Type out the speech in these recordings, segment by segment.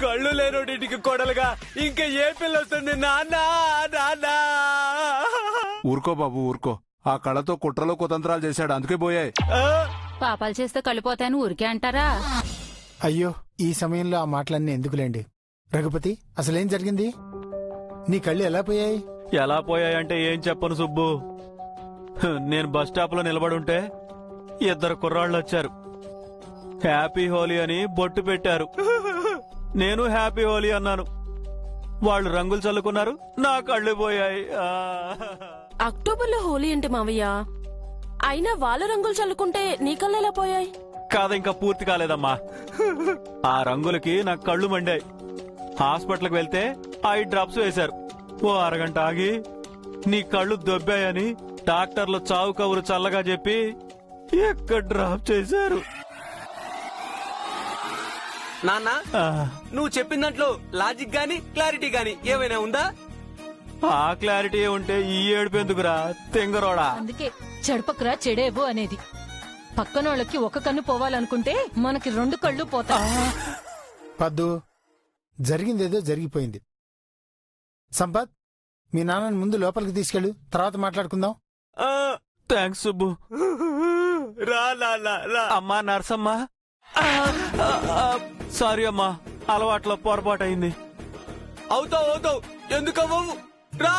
కళ్ళు లేనోడింటికి కొడలుగా ఇంకా ఏ పిల్ల వస్తుంది నాన్న నాన్న. ఊరుకో బాబు ఊరుకో. ఆ కళ్ళతో కుట్రలో కుతంత్రాలు చేశాడు, అందుకే పోయాయి. పాపాలు చేస్తే కళ్ళిపోతాయని ఊరికే అంటారా? అయ్యో, ఈ సమయంలో ఆ మాటలన్నీ ఎందుకులేండి. రఘుపతి, అసలేం జరిగింది? నీ కళ్ళు ఎలా పోయాయి? ఎలా పోయాయంటే ఏం చెప్పను సుబ్బు. నేను బస్ స్టాప్ లో నిలబడుంటే 2 కుర్రాళ్ళు వచ్చారు. హ్యాపీ హోలీ అని బొట్టు పెట్టారు. నేను హ్యాపీ హోలీ అన్నాను. వాళ్ళు రంగులు చల్లుకున్నారు, నా కళ్ళు పోయాయి. అక్టోబర్ లో హోలీ అంటే మావయ్య, అయినా వాళ్ళ రంగులు చల్లుకుంటే నీ కళ్ళు ఎలా పోయాయి? కాదు, ఇంకా పూర్తి కాలేదమ్మా. ఆ రంగులకి నా కళ్ళు మండాయి. హాస్పిటల్కి వెళ్తే 5 డ్రాప్స్ వేశారు. ఓ అరగంట ఆగి నీ కళ్ళు దొబ్బాయని డాక్టర్లు చావు కబురు చల్లగా చెప్పి ఎక్కడ డ్రాప్ చేశారు. నాన్న, నువ్వు చెప్పిన దాంట్లో లాజిక్ గాని క్లారిటీ గాని ఏమైనా ఉందా? ఆ క్లారిటీ ఉంటే ఈ ఏడుపెందుకురా తెంగరోడా. అందుకే చెడపకురా చెడేవు అనేది. పక్కనోళ్ళకి ఒక కన్ను పోవాలనుకుంటే మనకి 2 కళ్ళు పోతాయి. పద్దు, జరిగిందేదో జరిగిపోయింది. సంపత్, మీ నాన్నని ముందు లోపలికి తీసుకెళ్ళు, తర్వాత మాట్లాడుకుందాం. థ్యాంక్స్ సుబ్బు. రా అమ్మా నర్సమ్మా, సారీ అమ్మా, అలవాట్లో పొరపాటైంది. అవుతావు ఎందుకవ్వవు? రా.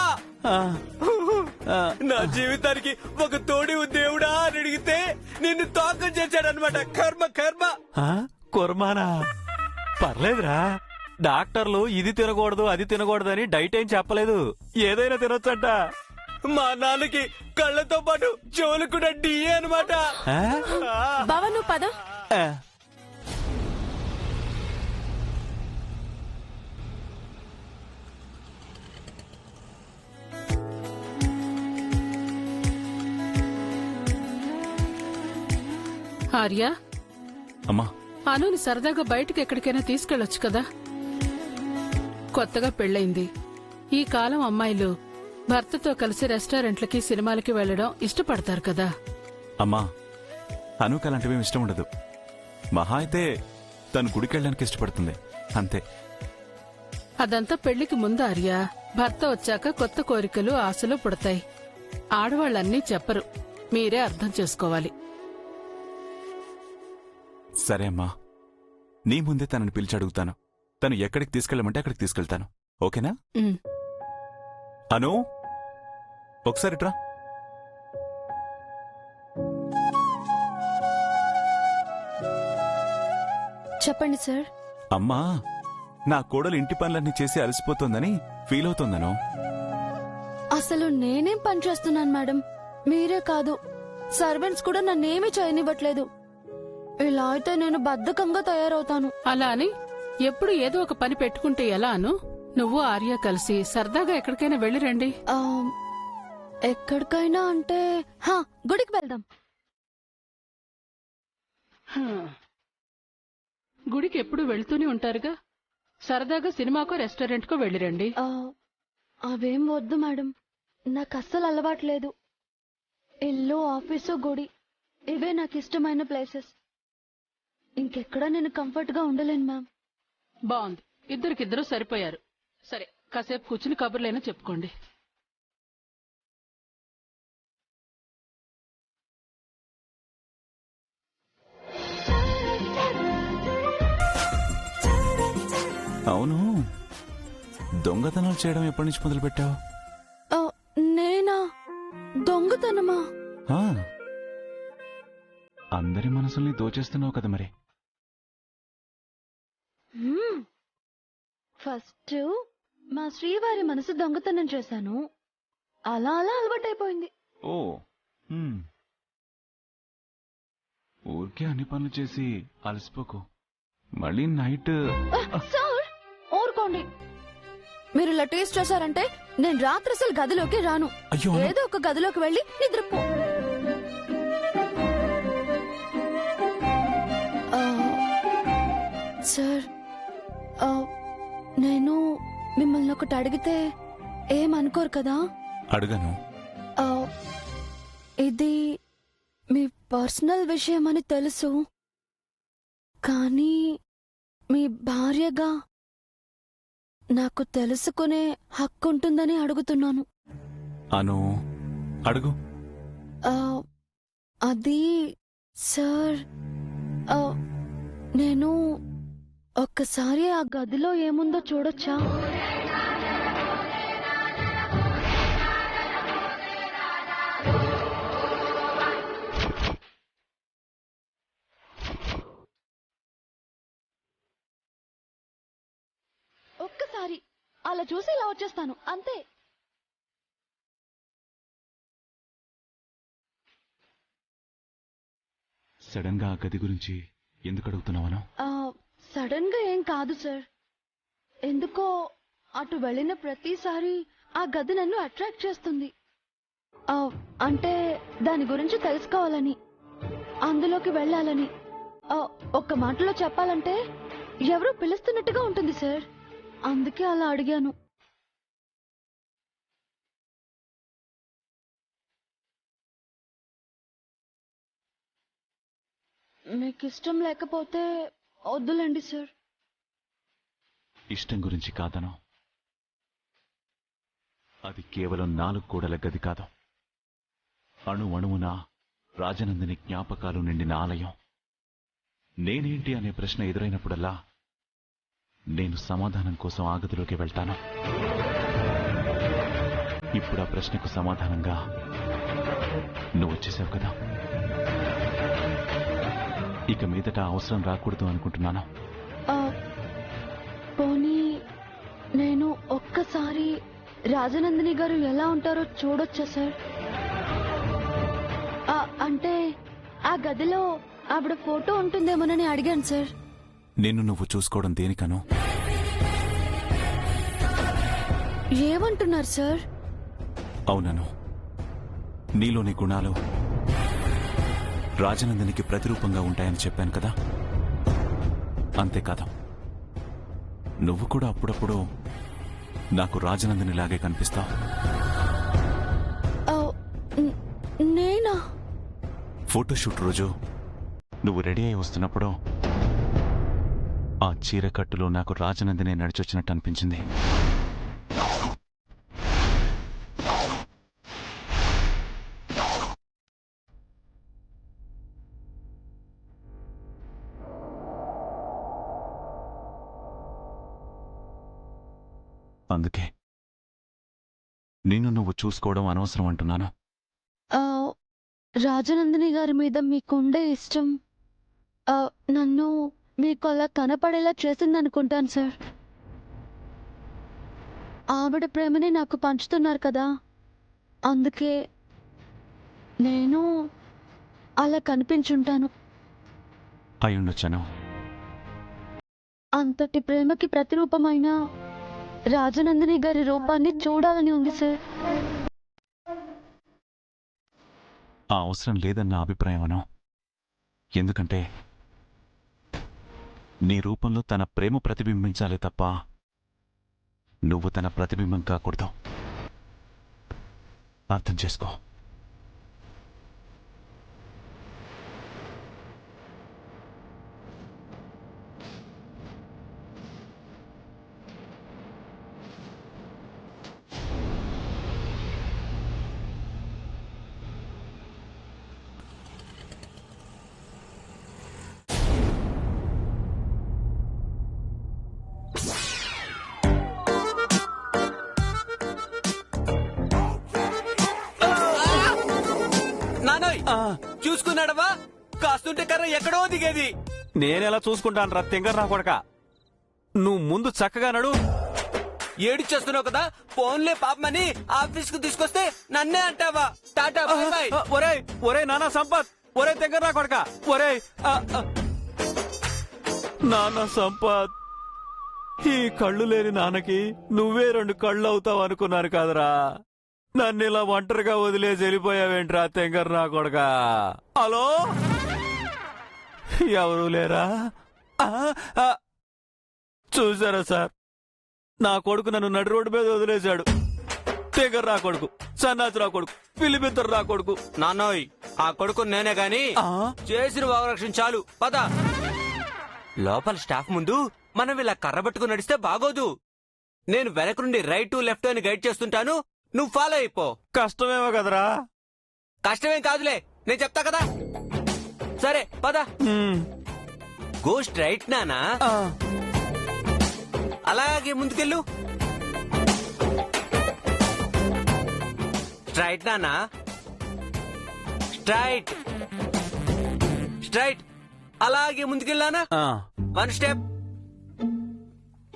నా జీవితానికి ఒక తోడి దేవుడా అని అడిగితే నిన్ను తోకం చేశాడనమాట. కర్మ కర్మ. కుర్మానా? పర్లేదురా, డాక్టర్లు ఇది తినకూడదు అది తినకూడదు అని డైట్ ఏం చెప్పలేదు. ఏదైనా తినొచ్చంట. మా నాన్నకి కళ్ళతో పాటు చెవులు కూడా డిఏ అనమాట. బావ నువ్వు పద. ఆర్య, అమ్మా, అనుని సరదాగా బయటకు ఎక్కడికైనా తీసుకెళ్లొచ్చు కదా. కొత్తగా పెళ్లైంది. ఈ కాలం అమ్మాయిలు భర్తతో కలిసి రెస్టారెంట్లకి సినిమాలకి వెళ్లడం ఇష్టపడతారు కదా. అమ్మా, అనుకు అలాంటివేం ఇష్టం ఉండదు. మహా అయితే తను గుడికెళ్ళడానికి ఇష్టపడుతుంది, అంతే. అదంతా పెళ్లికి ముందు ఆర్య. భర్త వచ్చాక కొత్త కోరికలు ఆశలు పుడతాయి. ఆడవాళ్లన్నీ చెప్పరు, మీరే అర్థం చేసుకోవాలి. సరే అమ్మా, నీ ముందే తనని పిలిచి అడుగుతాను. తను ఎక్కడికి తీసుకెళ్ళమంటే అక్కడికి తీసుకెళ్తాను, ఓకేనా? అను, ఒకసారి ట్రా. చెప్పండి సార్. అమ్మా, నా కోడలు ఇంటి పనులన్నీ చేసి అలసిపోతోందని ఫీల్ అవుతోందను. అసలు నేనేం పని చేస్తున్నాను మేడం? మీరే కాదు, సర్వెంట్స్ కూడా నన్నేమీ చేయనివ్వట్లేదు. ఇలా అయితే నేను బద్ధకంగా తయారవుతాను. అలా అని ఎప్పుడు ఏదో ఒక పని పెట్టుకుంటే ఎలా అను? నువ్వు ఆర్య కలిసి సరదాగా ఎక్కడికైనా వెళ్ళిరండి. ఎక్కడికైనా అంటే గుడికి వెళ్దాం. గుడికి ఎప్పుడు వెళ్తూనే ఉంటారుగా. సరదాగా సినిమాకో రెస్టారెంట్కో వెళ్ళిరండి. అవేం వద్దు మేడం, నాకు అస్సలు అలవాట్లేదు. ఇల్లు, ఆఫీసు, గుడి ఇవే నాకు ఇష్టమైన ప్లేసెస్. ఇంకెక్కడా నేను కంఫర్ట్ గా ఉండలేను మ్యామ్. బాగుంది, ఇద్దరికిద్దరు సరిపోయారు. సరే, కాసేపు కూర్చుని కబుర్లైనా చెప్పుకోండి. అవును, దొంగతనాలు చేయడం ఎప్పటి నుంచి మొదలు పెట్టావు? నేనా? దొంగతనమా? అందరి మనసుల్ని దోచేస్తున్నావు కదా మరి. ఫస్ట్ మా శ్రీవారి మనసు దొంగతనం చేశాను, అలా అలా అలవాటైపోయింది. ఓ, ఊరికే అన్ని పనులు చేసి అలసిపోకు. మళ్ళీ నైట్. సార్ ఊరుకోండి. మీరు ఇలా టేస్ట్ చేశారంటే నేను రాత్రి అసలు గదిలోకి రాను. ఏదో ఒక గదిలోకి వెళ్ళి నిద్రపో. సార్, నేను మిమ్మల్ని ఒకటి అడిగితే ఏమనుకోరు కదా? అడగను. ఇది మీ పర్సనల్ విషయం అని తెలుసు, కానీ మీ భార్యగా నాకు తెలుసుకునే హక్కుంటుందని అడుగుతున్నాను. అను అడుగు. ఆ, అది సార్, నేను ఒక్కసారి ఆ గదిలో ఏముందో చూడొచ్చా? ఒక్కసారి అలా చూసి ఇలా వచ్చేస్తాను అంతే. సడన్ గా ఆ గది గురించి ఎందుకు అడుగుతున్నావను? సడన్ గా ఏం కాదు సార్. ఎందుకో అటు వెళ్ళిన ప్రతిసారి ఆ గది నన్ను అట్రాక్ట్ చేస్తుంది. అంటే దాని గురించి తెలుసుకోవాలని, అందులోకి వెళ్ళాలని. ఒక్క మాటలో చెప్పాలంటే ఎవరో పిలుస్తున్నట్టుగా ఉంటుంది సార్. అందుకే అలా అడిగాను. మీకు ఇష్టం లేకపోతే వద్దులేండి సార్. ఇష్టం గురించి కాదను. అది కేవలం 4 గోడల గది కాదు. అణువణువున రాజనందిని జ్ఞాపకాలు నిండిన ఆలయం. నేనేంటి అనే ప్రశ్న ఎదురైనప్పుడల్లా నేను సమాధానం కోసం ఆ గదిలోకి వెళ్తాను. ఇప్పుడు ఆ ప్రశ్నకు సమాధానంగా నువ్వు వచ్చేసావు కదా. ఇక మీదట అవసరం రాకూడదు అనుకుంటున్నాను. పోనీ నేను ఒక్కసారి రాజనందిని గారు ఎలా ఉంటారో చూడొచ్చా సార్? అంటే ఆ గదిలో ఆవిడ ఫోటో ఉంటుందేమోనని అడిగాను సార్. నిన్ను నువ్వు చూసుకోవడం దేనికను? ఏమంటున్నారు సార్? అవునను, నీలోని గుణాలు రాజనందినికి ప్రతిరూపంగా ఉంటాయని చెప్పాను కదా. అంతేకాదు, నువ్వు కూడా అప్పుడప్పుడు నాకు రాజనందినిలాగే కనిపిస్తావు. నేనా? ఫోటోషూట్ రోజు నువ్వు రెడీ అయి వస్తున్నప్పుడు ఆ చీరకట్టులో నాకు రాజనందిని నడిచొచ్చినట్టు అనిపించింది. అందుకే నిన్ను నువ్వు చూసుకోవడం అనవసరం అంటున్నాను. రాజనందిని గారి మీద మీకుండే ఇష్టం నన్ను మీకు అలా కనపడేలా చేసిందనుకుంటాను సార్. ఆవిడ ప్రేమని నాకు పంచుతున్నారు కదా, అందుకే నేను అలా కనిపించుంటాను. అయ్యుండొచ్చాను. అంతటి ప్రేమకి ప్రతిరూపమైన రాజనందిని గారి రూపాన్ని చూడాలని ఉంది సార్. ఆ అవసరం లేదన్న అభిప్రాయం అను. ఎందుకంటే నీ రూపంలో తన ప్రేమ ప్రతిబింబించాలి తప్ప నువ్వు తన ప్రతిబింబం కాకూడదు. అర్థం చేసుకో. నానోయ్ చూసుకున్నాడవా? కాస్తుంటే కర్ర ఎక్కడో దిగేది. నేనెలా చూసుకుంటాను రా తింగర్ నా కొడక. నువ్వు ముందు చక్కగా నడు. ఏడిచేస్తున్నావు కదా, ఫోన్లే పాపమని ఆఫీస్ కు తీసుకొస్తే నన్నే అంటావా? Tata bye by. ఒరేయ్ ఒరే నానా సంపత్, ఒరే తింగర్ నా కొడక, ఒరే నానా సంపత్, ఈ కళ్ళు లేని నాన్నకి నువ్వే 2 కళ్ళు అవుతావు అనుకున్నాను కాదురా. నన్ను ఇలా ఒంటరిగా వదిలేసి వెళ్ళిపోయావేంట్రా తెంగర్ నా కొడక. హలో, ఎవరూ లేరా? చూసారా సార్, నా కొడుకు నన్ను నడి రోడ్డు మీద వదిలేశాడు. తెంగర్ నా కొడుకు, సన్నాసి నా కొడుకు, పిల్లిబిత్తరు నా కొడుకు. నాన్నోయ్, ఆ కొడుకు నేనే గాని చేసిన వాగరక్షణ చాలు, పద. లోపల స్టాఫ్ ముందు మనం ఇలా కర్ర పట్టుకుని నడిస్తే బాగోదు. నేను వెనక నుండి రైట్ లెఫ్ట్ అని గైడ్ చేస్తుంటాను, నువ్వు ఫాలో అయిపో. కష్టమేమో కదరా. కష్టమేం కాదులే, నేను చెప్తా కదా. సరే పద. గో స్ట్రైట్ నానా, అలాగే ముందుకెళ్ళు. స్ట్రైట్ నానా, స్ట్రైట్ స్ట్రైట్, అలాగే ముందుకెళ్ళానా. 1 స్టెప్,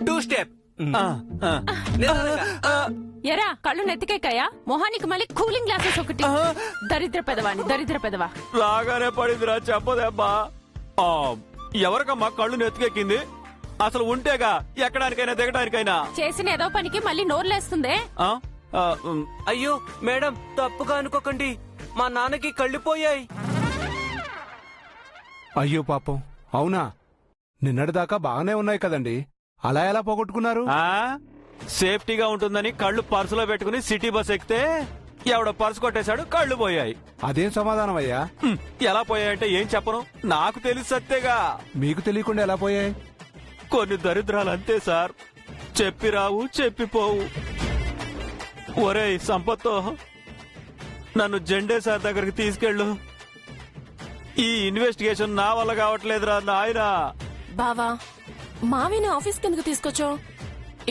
2 స్టెప్. ఎరా కళ్ళు నెత్తికెక్కాయా? మొహానికి మళ్ళీ కూలింగ్ గ్లాసెస్ ఒకటి. దరిద్ర పెదవాని, దరిద్ర పెదవా. రాగానే పడిందిరా చెప్పదేబ్బా. ఎవరికమ్మా కళ్ళు నెత్తికెక్కింది? అసలు ఉంటేగా ఎక్కడానికైనా దిగడానికైనా. చేసిన ఏదో పనికి మళ్ళీ నోర్లేస్తుందే. అయ్యో మేడం, తప్పుగా అనుకోకండి, మా నాన్నకి కళ్ళు పోయాయి. అయ్యో పాపం, అవునా? నిన్నటిదాకా బాగానే ఉన్నాయి కదండి, అలా ఎలా పోగొట్టుకున్నారు? సేఫ్టీగా ఉంటుందని కళ్ళు పర్సులో పెట్టుకుని సిటీ బస్ ఎక్కితే ఎవడో పర్సు కొట్టేశాడు, కళ్ళు పోయాయి. అదేం సమాధానం అయ్యా? ఎలా పోయాయంటే ఏం చెప్పను, నాకు తెలిసి సత్తేగా. మీకు తెలియకుండా ఎలా పోయాయి? కొన్ని దరిద్రాలు అంతే సార్, చెప్పి రావు చెప్పిపోవు. ఒరేయ్ సంపత్తో, నన్ను జెండే సార్ దగ్గరికి తీసుకెళ్ళు. ఈ ఇన్వెస్టిగేషన్ నా వల్ల కావట్లేదురా నాయనా. బావా, మావిని ఆఫీస్ కిందకు తీసుకొచ్చావు,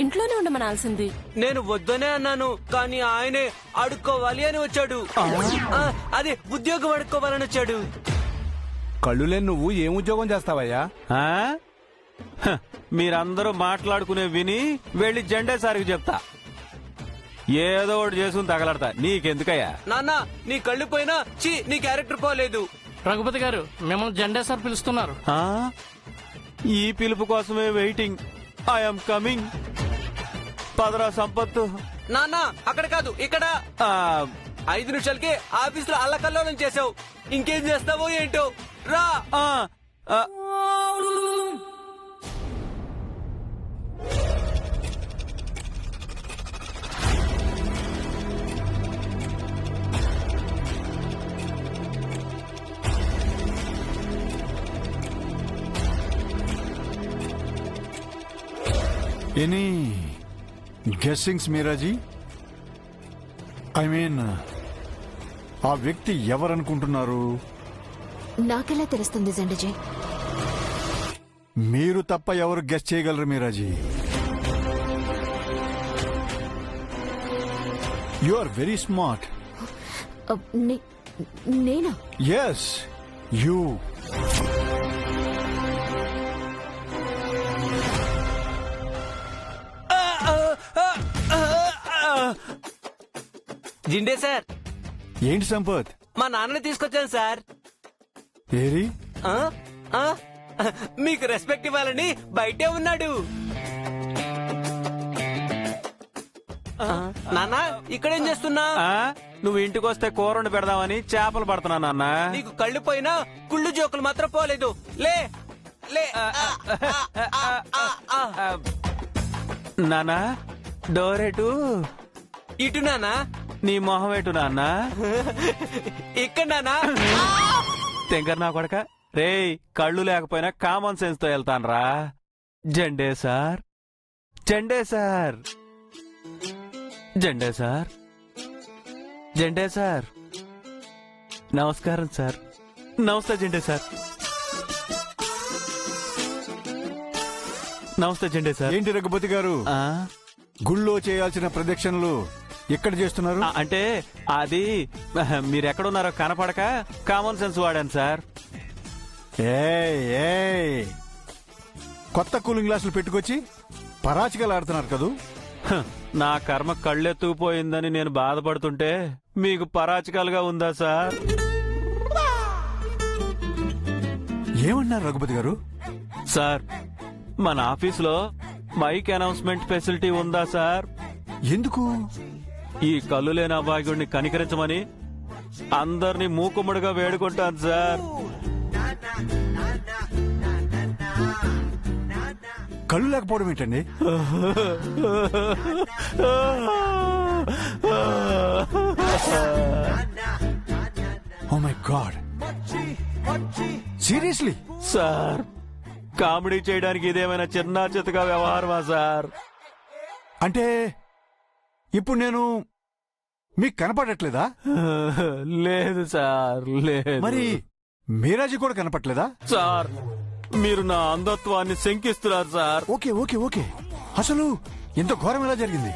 ఇంట్లోనే ఉండమనాల్సింది. నేను వద్దనే అన్నాను, కానీ ఆయనే అడుక్కోవాలి అని వచ్చాడు. అదే ఉద్యోగం అడుక్కోవాలని వచ్చాడు. కళ్ళు లేని నువ్వు ఏం ఉద్యోగం చేస్తావయ్యా? మీరందరూ మాట్లాడుకునే విని వెళ్లి జెండే సార్కి చెప్తా, ఏదో ఒకటి చేసుకుని తగలడతా. నీకెందుకయ్యా? నాన్న, నీ కళ్ళు పోయినా నీ క్యారెక్టర్ పోలేదు. రఘుపతి గారు, మిమ్మల్ని జెండా సార్ పిలుస్తున్నారు. ఈ పిలుపు కోసమే వెయిటింగ్. I'm coming. పదరా సంపత్తు. నాన్న, అక్కడ కాదు ఇక్కడ. 5 నిమిషాలకే ఆఫీస్ లో అల్లకల్లోలం చేసావు, ఇంకేం చేస్తావో ఏంటో. రా. ఎనీ గెస్సింగ్స్ మీరాజీ? ఐ మీన్, ఆ వ్యక్తి ఎవరనుకుంటున్నారు? నాకెలా తెలుస్తుంది జెండజీ? మీరు తప్ప ఎవరు గెస్ చేయగలరు మీరాజీ? You are very smart. నేనా? Yes, you. జిండే సార్. ఏంటి సంపత్? మా నాన్నని తీసుకొచ్చాను సార్. ఏరి? మీకు రెస్పెక్ట్ ఇవ్వాలని బయటే ఉన్నాడు. నాన్న, ఇక్కడేం చేస్తున్నా? నువ్వు ఇంటికి వస్తే కూర పెడదామని చేపలు పడుతున్నా నాన్న. నీకు కళ్ళు పోయినా కుళ్ళు జోకులు మాత్రం పోలేదు. లే లే. నానా, డోరేటు ఇటు నానా. నీ మొహం ఎటు నాన్న? ఇక్కడ నానా. తెంకర్ నా కొడక. రేయ్, కళ్ళు లేకపోయినా కామన్ సెన్స్ తో వెళ్తాన్రా. జెండే సార్, జెండే సార్, జెండే సార్, జెండే సార్. నమస్కారం సార్. నమస్తే జెండే సార్. నమస్తే జెండే సార్. ఏంటి రఘుపతి గారు, గుళ్ళో చేయాల్సిన ప్రదక్షిణలు ఎక్కడ చేస్తున్నారు? అంటే అది మీరెక్కడున్నారో కనపడక కామన్ సెన్స్ వాడాను సార్. కొత్త కూలింగ్ గ్లాసులు పెట్టుకొచ్చి పరాచికలు ఆడుతున్నారు కదూ. నా కర్మ కళ్ళెత్తుకుపోయిందని నేను బాధపడుతుంటే మీకు పరాచికాలుగా ఉందా సార్? ఏమన్నారు రఘుపతి గారు? సార్, మన ఆఫీసులో మైక్ అనౌన్స్మెంట్ ఫెసిలిటీ ఉందా సార్? ఎందుకు? ఈ కళ్ళు లేని అభాగ్యుడిని కనికరించమని అందరినీ మూకుమ్మడిగా వేడుకుంటాను సార్. కళ్ళు లేకపోవడం ఏంటండి? Oh my god, seriously? Sir, comedy చేయడానికి ఇదేమైనా చిన్న చితగా వ్యవహారమా సార్? అంటే ఇప్పుడు నేను మీకు కనపడట్లేదా? లేదు సార్, లేదు. మరి మీరాజీ కూడా కనపట్లేదా? సార్, మీరు నా అంధత్వాన్ని శంకిస్తున్నారు సార్. ఓకే ఓకే ఓకే, అసలు ఇంత ఘోరం ఎలా జరిగింది?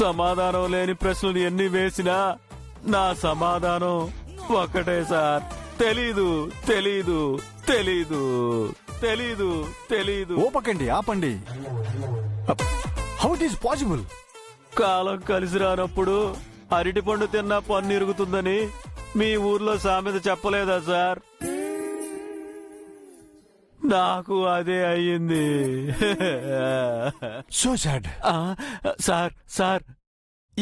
సమాధానం లేని ప్రశ్నలు ఎన్ని వేసినా నా సమాధానం ఒకటే సార్. తెలీదు తెలీదు తెలీదు తెలీదు తెలీదు. ఓపకండి, ఆపండి. How it is possible? కాలం కలిసి రానప్పుడు అరటిపండు తిన్నా పన్ను ఇరుగుతుందని మీ ఊర్లో సామెత చెప్పలేదా సార్? నాకు అదే అయ్యింది. So sad. సార్ సార్,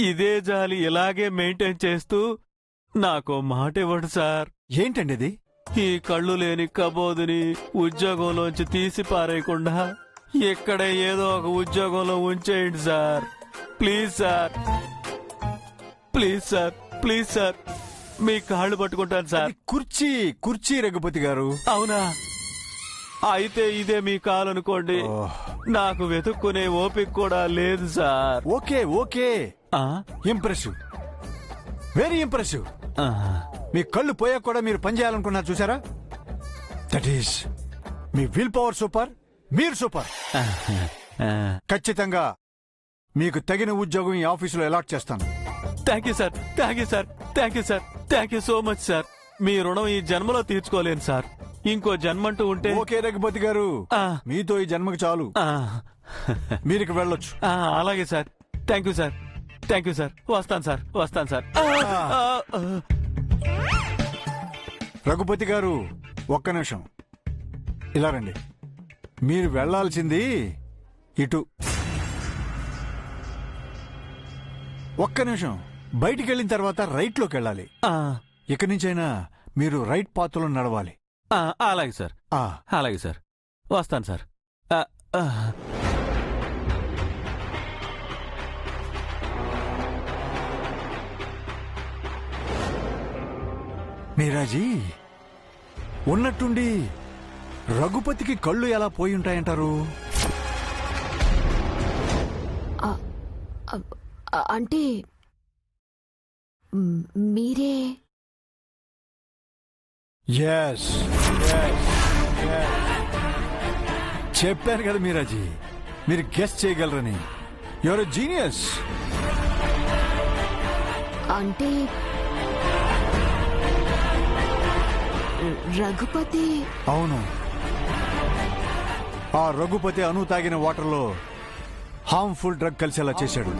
ఇదే జాలి ఇలాగే మెయింటైన్ చేస్తూ నాకు మాట ఇవ్వండి సార్. ఏంటండి ఇది? ఈ కళ్ళు లేని కబోదుని ఉద్యోగంలోంచి తీసి పారేయకుండా ఇక్కడ ఏదో ఒక ఉద్యోగంలో ఉంచేయండి sir. Please sir, please sir, please sir, మీ కాళ్ళు పట్టుకుంటాను సార్. కుర్చీ కుర్చీ రఘుపతి గారు. అవునా? అయితే ఇదే మీ కాలు అనుకోండి. నాకు వెతుక్కునే ఓపిక కూడా లేదు sir. Okay okay, impressive, very impressive. మీ కళ్ళు పోయాక కూడా మీరు పనిచేయాలనుకున్నారు చూసారా? దట్ ఈస్ మీ విల్ పవర్ సూపర్, మీరు సూపర్. ఖచ్చితంగా మీకు తగిన ఉద్యోగం ఈ ఆఫీసులో అలాట్ చేస్తాను. Thank you sir, thank you sir, thank you sir, thank you so much sir. మీ రుణం ఈ జన్మలో తీర్చుకోలేను సార్. ఇంకో జన్మంటూ ఉంటే. ఓకే రఘుపతి గారు, మీతో ఈ జన్మకు చాలు. మీరు వెళ్ళొచ్చు. అలాగే sir. Thank you sir, thank you sir. వస్తాను సార్, వస్తాను సార్. రఘుపతి గారు, ఒక్క నిమిషం ఇలా రండి. మీరు వెళ్లాల్సింది ఇటు. ఒక్క నిమిషం, బయటికి వెళ్ళిన తర్వాత రైట్ లోకి వెళ్ళాలి. ఇక్కడి నుంచైనా మీరు రైట్ పాత్రలో నడవాలి. అలాగే సార్, అలాగే సార్. వస్తాను సార్. మీరాజీ, ఉన్నట్టుండి రఘుపతికి కళ్ళు ఎలా పోయి ఉంటాయంటారు? అంటే మీరే? ఎస్, చెప్పాను కదా మీరాజీ, మీరు గెస్ చేయగలరని. Your a genius. అంటే రఘుపతి? అవును, ఆ రఘుపతి అను తాగిన వాటర్లో హార్మ్ఫుల్ డ్రగ్ కలిసేలా చేశాడు.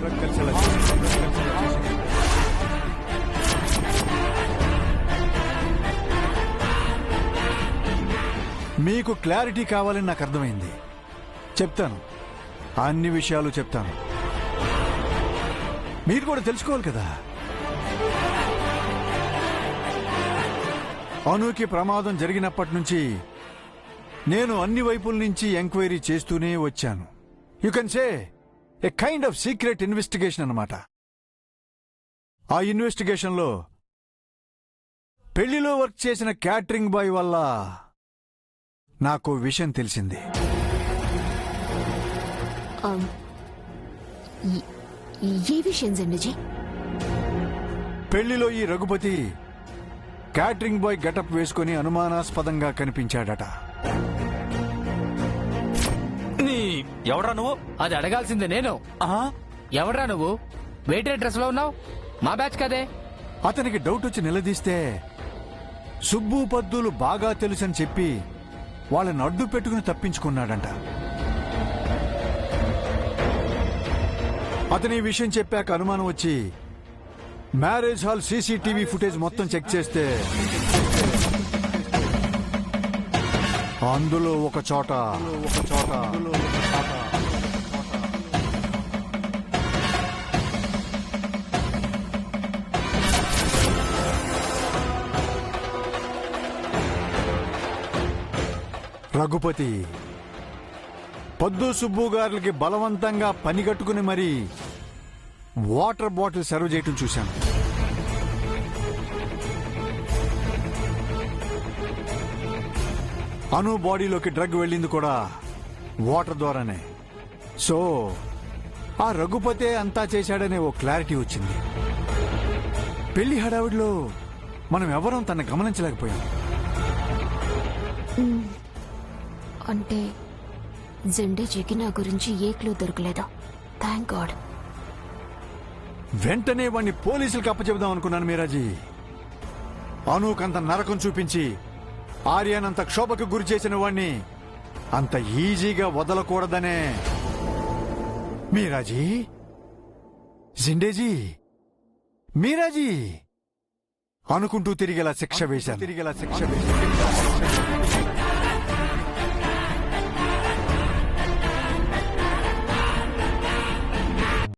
మీకు క్లారిటీ కావాలని నాకు అర్థమైంది. చెప్తాను, అన్ని విషయాలు చెప్తాను. మీరు కూడా తెలుసుకోవాలి కదా. అనుకి ప్రమాదం జరిగినప్పటి నుంచి నేను అన్ని వైపుల నుంచి ఎంక్వైరీ చేస్తూనే వచ్చాను. You can say A kind of secret investigation అన్నమాట. ఆ ఇన్వెస్టిగేషన్ లో పెళ్లిలో వర్క్ చేసిన క్యాటరింగ్ బాయ్ వల్ల నాకు విషయం తెలిసింది. ఏ విషయం జండజీ? పెళ్లిలో ఈ రఘుపతి క్యాటరింగ్ బాయ్ గెటప్ వేసుకుని అనుమానాస్పదంగా కనిపించాడట. ఎవడ్రా నువ్వు? అది అడగాల్సిందే నేను. ఎవడ్రా నువ్వు? వెయిటర్ డ్రెస్ లో ఉన్నావు, మా బ్యాచ్ కదే. అతనికి డౌట్ వచ్చి నిలదీస్తే సుబ్బు పద్దులు బాగా తెలుసని చెప్పి వాళ్ళని అడ్డు పెట్టుకుని తప్పించుకున్నాడంట. అతని విషయం చెప్పాక అనుమానం వచ్చి మ్యారేజ్ హాల్ సీసీటీవీ ఫుటేజ్ మొత్తం చెక్ చేస్తే అందులో ఒక చోట రఘుపతి పద్దు సుబ్బు గారులకి బలవంతంగా పనిగట్టుకుని మరీ వాటర్ బాటిల్ సర్వ్ చేయటం చూశాను. అను బాడీలోకి డ్రగ్ వెళ్ళింది కూడా వాటర్ ద్వారానే. సో ఆ రఘుపతే అంతా చేశాడనే ఓ క్లారిటీ వచ్చింది. పెళ్లి హడావిడిలో మనం ఎవరం తన గమనించలేకపోయాం. అంటే జెండేజీకి నా గురించి ఏ క్లూ దొరకలేదా? Thank God. వెంటనే వాణ్ణి పోలీసులకు అప్పచెబుదాం అనుకున్నాను మీరాజీ. అనూకంత నరకం చూపించి ఆర్యానంత క్షోభకు గురి చేసిన వాణ్ణి అంత ఈజీగా వదలకూడదనే. మీరాజీ, జిండేజీ, మీరాజీ అనుకుంటూ తిరిగేలా శిక్ష వేశాను.